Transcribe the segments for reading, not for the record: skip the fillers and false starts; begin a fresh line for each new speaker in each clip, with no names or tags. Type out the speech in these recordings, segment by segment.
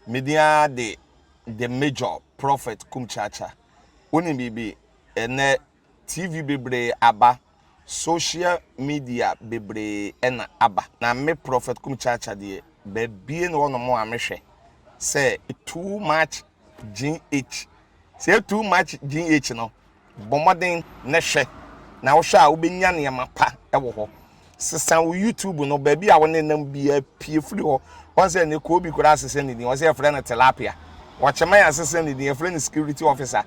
media the major prophet Kumchacha. Oni bibi ene TV bebre aba, social media bebre ena aba. Na me prophet Kumchacha de bebi no no mo amehwe. Say too much GH. Say too much GH no. Bomoden ne hwe. Na wo hwe a wo benya ne mapa ewo ho. Sisan wo YouTube no baby a wona nam bia pie firi ho. Won say ne ko bi kura asese ne din. Won say friend tilapia. Watchman asese ne din, friend security officer.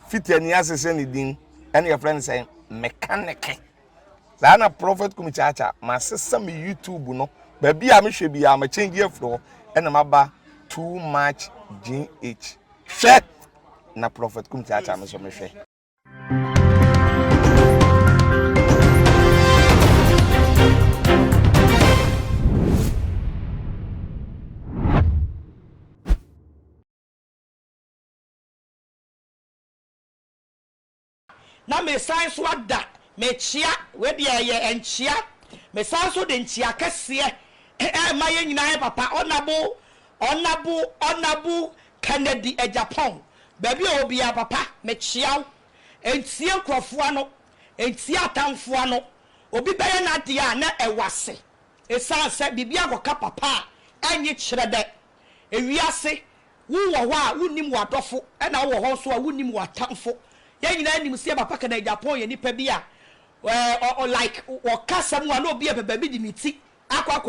Fitani asese ne din. And your friend say mechanic. Zana prophet Kumchacha ma sesa me YouTube no. Baby a me hwe bia ma change afro and maba too much GH. Hwe na prophet Kumchacha me so me hwe.
Na me science wada me chia we de ye enchia me science de enchia kese ma ye nyina papa onabu Kennedy Japan baby obi ya papa me chia entie krofo ano entie atamfo ano obi beye na de a na ewase esanse bibia akoka papa anyi kire de ewiase wo wo a wonim wadofo na wo ho so a wonim watamfo ye nyina nim se papa Kennedy Japan ye nipa bi a like o kasam wa no obi baba bi di miti akwa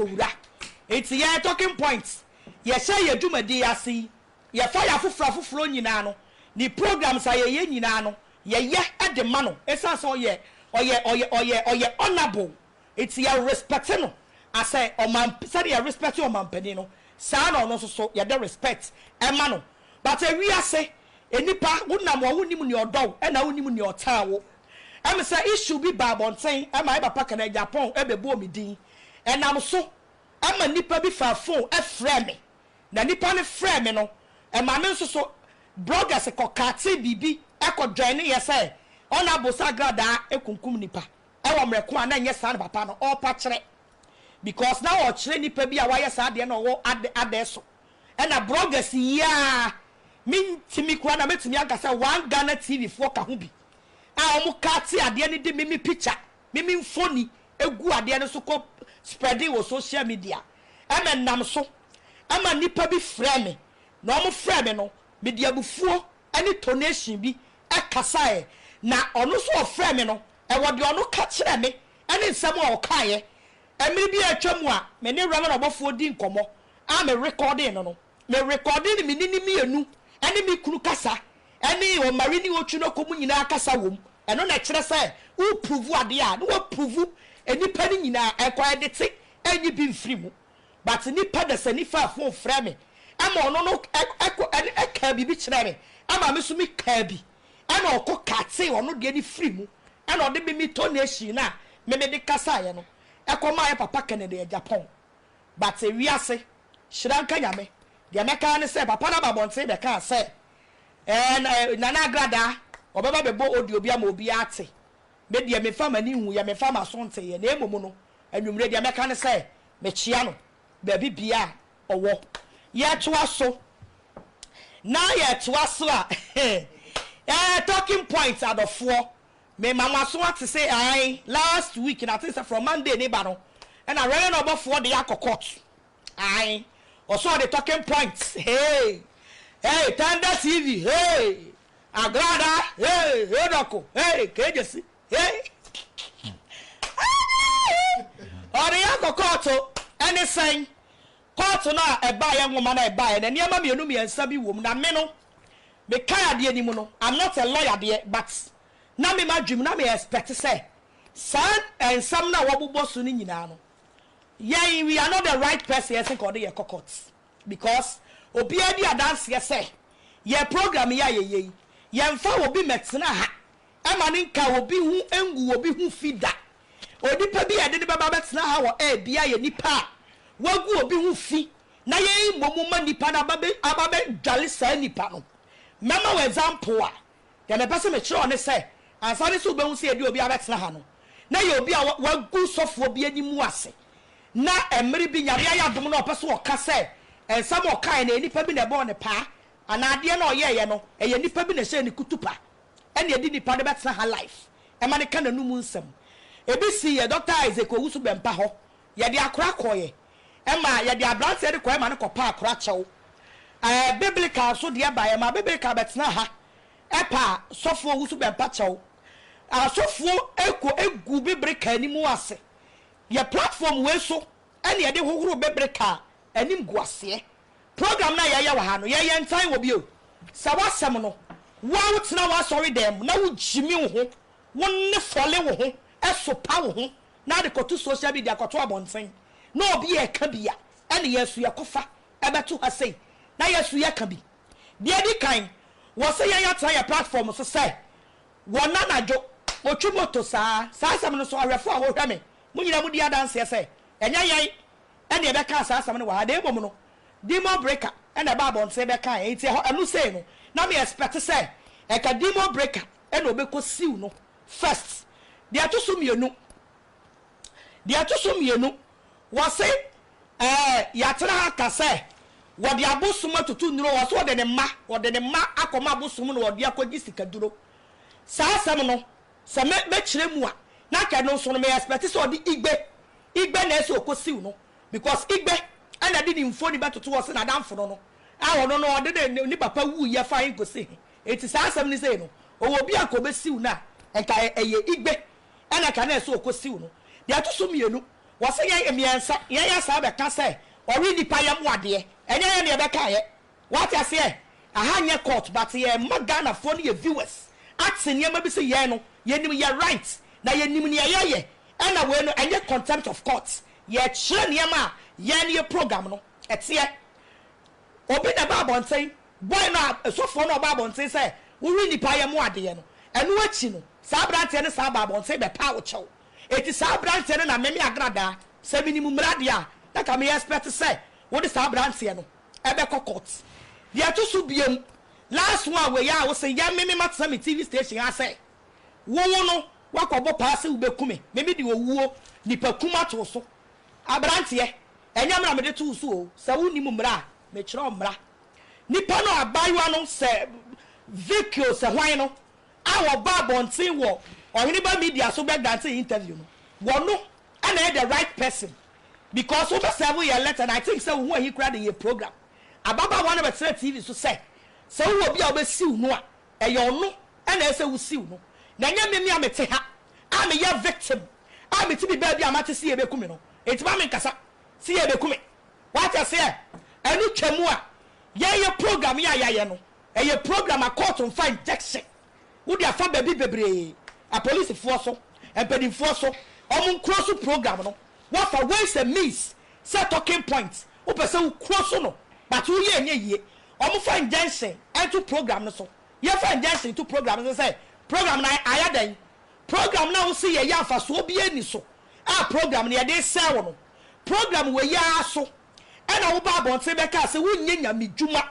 enti ye talking points ye sha ye dwumadi ase ye fa ya foforo nyina no ni programs aye nyina no ye de ma no esanso oye honorable enti ye respect no ase o man say ye respect o man pani no sa no so ye de respect e ma no but wi ase enipa wonam wo nim ni odo e na wonim ni otawo am say issue bi babonten e ma papa Kennedy Japan e bebo omidin enam so ama nipa bi fa phone e frɛ me na nipa ne frɛ me no e ma me nso so bloggers kokate bibi e ko join ye say ona bosagrada e kunkum nipa e wo mreko ana nye sa papa no all pa kire because now o kire nipa bi a wa ye sa de no wo ade so e na bloggers ya min timi kwa na metimi aga say one Ghana TV for ka ho bi a omo kate ade ne de mimi picture mimi phone egu ade ne so ko spreading on social media am nam so ama nipa bi frɛ me na omo frɛ me no media bufuo ani donation bi akasa na ono so frɛ me no e wo de ono ka kyerɛ me ani nsɛm a ɔkae emiri bi atwam a me ne wura na obofuo di nkomo a me recording no me recording me nini mienu ani mi kunu kasa ani o marini otu no komu nyina kasa wom eno na kyerɛ sɛ wo prove ade a no wo prove enipa ni nyina ekwa edete enyi bi mfiri mu but nipa da sani fa fon frɛ me ama ono no eka bi kyerɛ me ama me so mi ka bi ana okɔ kate ono de ni free mu ana ode bi mi donation na me de kasa ye no ekoma ye papa Kennedy Japan but ewiase hyiranka nyame de meka ne sɛ papa na babonte be ka sɛ nana agrada obaba bebo odi obi ama obi ate me de me fama ni hu ye me fama so nte ye na emomu no anwumre de meka ne sɛ me chia no ba bibia owo ye toa so na ye toa so a talking points are the four me mama so what to say I last week and I think from Monday ne ba no and I ran over for the court I also the talking points hey Thunder TV hey Agrada hey Doko hey KJC hey ori court anything court na e ba ye nwoma na e ba ye na niam mienu miensa bi wom na me no me kai ade animu no I'm not a lawyer there but na me madwum na me expect say san and some na wobobo so ni nyina no yeah we are not the right person yes call the court because obi adi adanse ye say ye program ya ye mfa obi metena ha ama ni nka obi hu engu obi hu fida odipa bi ade de baba metena ha wo bia ye nipa wagu obi hu fi na ye momu ma nipa na ababe dwale sa nipa no mema we example a ya me pese me kire one say ansane so obehu se edi obi abetena ha no na ye obi a wagu sofo obi animu ase na emri bi nyame ayadom na opese o ka say ensam o kai na enipa bi na bo ne pa anade na oyeye no eye nipa bi na hye ne kutupa ene edi nipa de betena ha life e ma ne ka nanum nsam ebi si ye Dr. Isaac Owusu bempa ho ye de akora koye e ma ye de abrante de koye ma ne kopa akora chew biblical so de ba ye ma biblical betena ha e pa sofo Owusu bempa chew asofo egu biblical animu ase ye platform we so ene ye de hohoro biblical anim guase program na ye wa ha no ye ntan wo bio sa wasem no wa wotena wa sorry dem na wo jimi wo ho wo ne fole wo ho eso pa wo ho na de koto social media koto abonten na obi e ka bia ene yesu ye kofa ebeto ha sei na yesu ye ka bi de edi kan wo se ye yata ye platform so say wona najo otwu moto saa asem no so awefo a wo hwe me munyina mu dia dance ye say enya yen ene be ka saa asem no wa de bom no demon breaker ene ba abonten be kan enti ho enu say no na me expect say e ka demon breaker ene obeko siw no first de atoso mienu wo se yatra aka say wo de abosum atutu nuro wo so de ne ma akoma abosum no wo de akogi sikaduro saa asem no se me kire mu a na ka no so no me expect say odi igbe na eso okosiw no because igbe ana di info ni batoto wo se na damfo no awo no ode ni papa wu ye fa inkosi eti saa asem ni say no owo bi akobesiw na enka eye igbe ana ka na eso okosiw no de atoso mienu wo se ye emiensa ye ya saa be ka say ori ni pa yam wade enya ye ne be ka ye what you say aha nye court but ye magana for ye viewers at ne ma bi say ye no ye nim ye right na ye nim ne ye ana we no enye contempt of court ye kire ne ma ye ne program no etie obi na ba bonten boy no so for no ba bonten say ori ni pa yam wade no enu achi no saa brante ne saa ba bonten be pa wo chew eti saa brante ne na meme agrada se minimum mrade a na ka me expect say wo de saa brante no ebe court de atoso biem last one we ya wo say ya meme matsa me TV station ha say wo no wakobo paase wo bekume meme de owuo nipa kuma to so abrante enya mra me de to so o sa wo nimu mra me kire mra nipa no abaywa no se video se hwan no awo ba bonten wo ohiniba media so be grant interview no wo no ana the right person because over 7 year later and I think say who he crowd the program ababa one of the TV so say wo bi a obesiw no a eyo no ana say wo siw no na nya me amete ha am ye victim am ti bi ba bi amate se ye bekumi no etima me nkasa se ye bekumi what you say enu twemu a ye program ya no eye program a court on fine injection wo dia fa ba bi bebre a police force so empedin force so omun cross program no what for ways and means set talking points wo pese wo cross no but wo ye nye omun fa injection into program no so ye fa injection to program so say program na ayadan program na wo see ye ya fa so obi ani so a program na ye dey sell no program we ya so ena wo ba bonte be ka se wo nye nyame djuma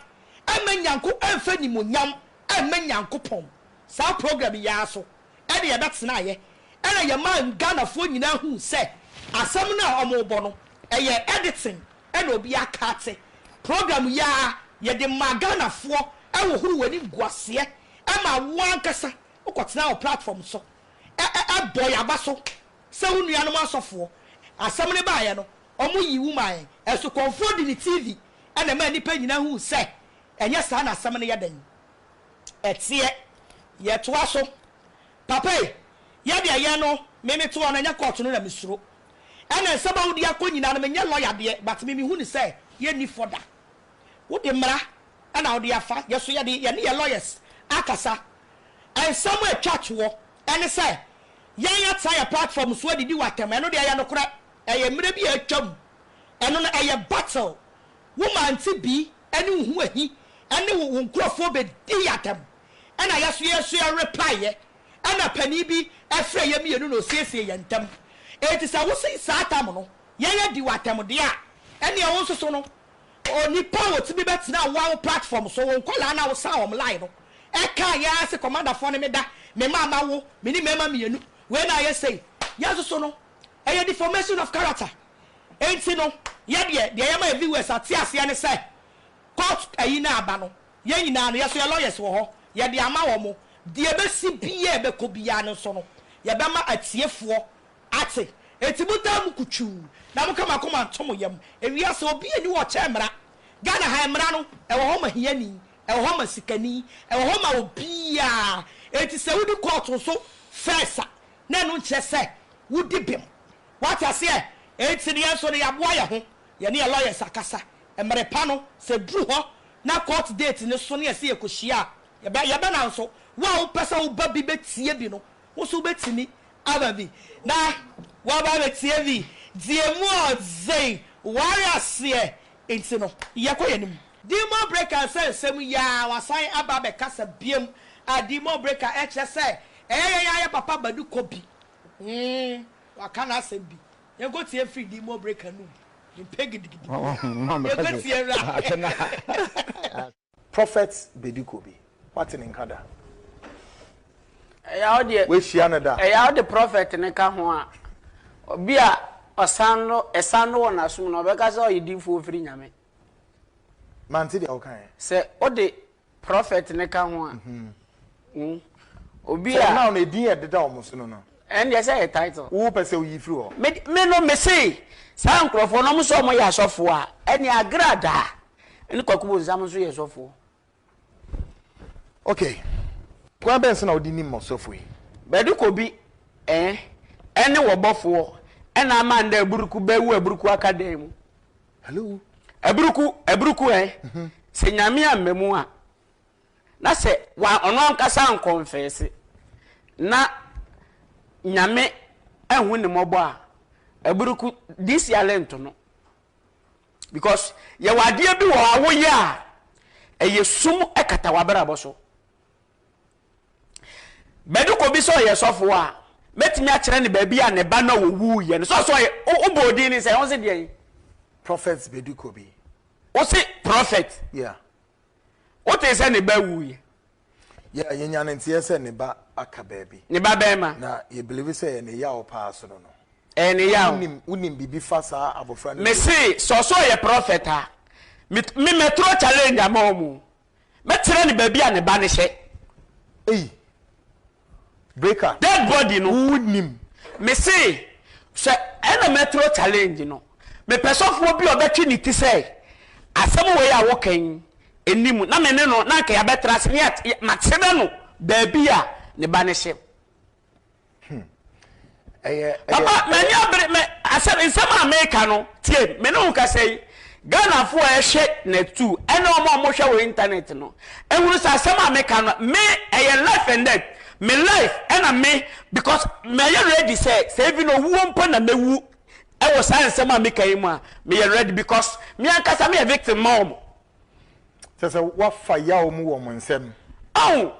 emanyanko emfa ni monyam emanyanko pon sa program ya so ene ye betena ye ena ye man Ghana fo nyina hu se asam na omobo no eye editing ena obi akate program ya ye de magana fo ewo huru wani guase ema wankasa ukotena o platform so boy abaso se wonu anom asofo asam ne ba ye no omo yi woman eso konfo di ni TV ena ma nipa nyina hu se enye sa na asam ne yadan etie ye to aso papa ye de ye no meme to ona nya court no na misuro ena seba wudi akonyina no menye lawyer de but meme hu ni se ye ni foda wudi mra ena wudi afa ye so ye de ye ne lawyers akasa en somewhere church wo ene se ye ya tire platform so adidi watem eno de ye no kora eye mre bi atwam eno no eye battle woman ti bi ene hu ahi ene wo nkrofo be di yatem ena yeso ye reply ye ena pani bi afre ye mienu no siesie ye ntam eti sa wo sei satam no ye di watem de a ene ye wo so no oni power ti bi betena wa platform so won kwala na wo sa wo line no e ka ya se commander for ne me da me mama wo me ni mema mienu we na ye say ya so no e deformation of character enti no ye de yama viewers atiase ne say court ayi na aba no ye nyina no ye so ye lawyers wo ho ye de ama wo mo de be si biye be ko biya no so no ye be ma atiefo ate etimuta mu kuchu na mu kama koma ntomo yam ewiase obi ani wo chemra Ghana ha emra no e wo ho ma hiani e wo ho ma sikani e wo ho ma obi a eti se wudi court so fesa na no nche se wudi bim what I say eti ne so ne yaboa ye ho ye ne lawyers akasa emre pa no se dru ho na court date ne so ne se ekohia ye be na so wa wo pesa wo ba bi betie bi no wo so betimi ababi na wa ba betie bi die mu ozei warriors ye enti no ye koyenim demo breaker say sem ya wasan aba be kasa biem a demo breaker e che say ya papa badu kobi wa kana sem bi ye go tie free demo breaker no impegidigidi ye go tie ra
Prophet Bedukobi what in Nkada
ya ode
we shianada
ya ode prophet ne ka ho a obi a esano wona asum no be ka say oyidifo ofiri nyame
manti de okan
se ode prophet ne ka ho a obi
so
a
now na din e deda omuso no
and yes say title
wo pese wo yifiri ho
me no me say sa nkrofo no mo so mo ya asofo a ene agrada ene kwakubo nzam so ye asofo
okay kwa bense na odi nim osofo yi
Bedukobi ene wobofo ena amanda eburuku bewu eburuku akadem
hello
eburuku se nyame amemu a na se wa ono ankasa ankonfess na nyame ehun ne mobo a eburuku this talent no because ye wade bi wo awoye a eyesum ekata wabrabo so Bedukobi so ye sofo a metimi a kire ne ba bi a ne ba na wowu ye no so ye ubodi ni se won se de
Prophet Bedukobi
o se prophet
yeah
o te se ne ba wu ye
yeah yenya ne ntie se ne ba aka ba bi
ne ba be ma
na ye believe say ne ya o pass no
ne ya
unim bibi fa sa abofra
me se so ye prophet a me metro challenge amomu metire ne ba bi a ne ba ne hye
breaker
dead body no
unim
me say so ena metro challenge no me pesofo bi obetwi ni ti say asem we ya wokan enimu na me ne no na ka ya betra se ya matebe no da bi a ne ba ne hye papa me nya bre me asem nsem America no tie me no ka say Ghana fo e hye na tu ena omo hwe wo internet no ehuru sa asem America no me life and death me life and me because me ready say even no wu mpo na mewu e wo science ma me kai mu a me ready because me ankasa me a victim mom
say what fire mu wo monsem
oh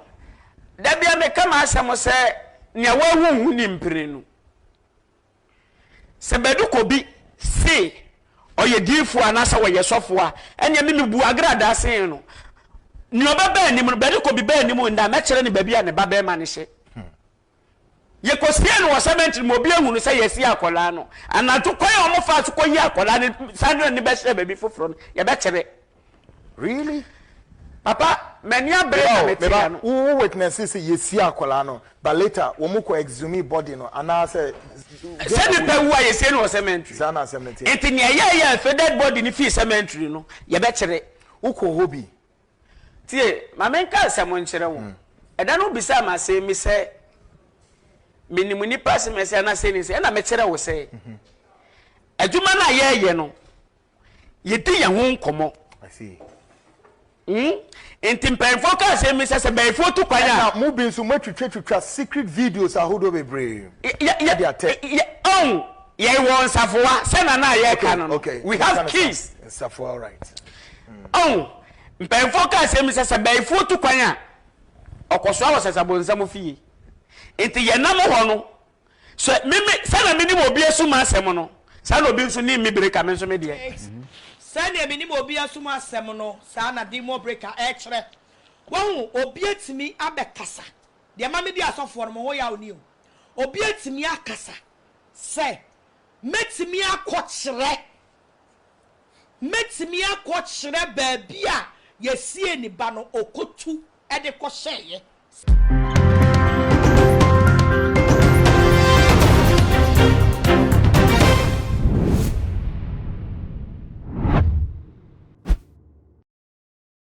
da bia me kama asem say ne wa hu ni mpire no se Bedukobi say oye difu anasa wo yesofo a enya me bu agrada sen no ni obaba ni mu Bedukobi ba ni mu nda me kire ni ba bia ne ba be ma ne hye ye kosie no wasament mo bia hunu say yesi akola no anato kwan o mo fa so koyi akola ne sandro ni be hye ba bi foforo no ye be kire
really
papa many abere me no
who witnesses yesi akola no but later wo mo ko exhume body no ana say
ni pe wa yesi no cemetery
sana cemetery
enti ne ye dead body ni fi cemetery no ye be kire
uko hobi
tie mamenka asemo nkire wo eda no bisa ma se mi se minimuni pass me se na se ni se na me kire wo se adwuma na ye no ye ti ye ho nkomo
I see
enti mpenfo ka se mi se be fo tu kwanya
na mu bi nso matwitwa secret videos ahodo bebre
ye won safoa se na ye ka no
okay
we have keys
safoa all right
mpenfo ka se mi se be fo tu kwanya okoso awo se sabonsam fie enti ye nam ho no so mimi se na mini obi asuma asem no sa na obi nso ni mi breka me nso me de
sani emi ni mo obi asuma asem no sa na di mo breaker e kire won obi etimi abekasa de ma me di asofo no ho ya oni o obi etimi akasa se metimi akɔkyerɛ baabi a yɛsie ni ba no okotu ɛde kɔhyɛɛ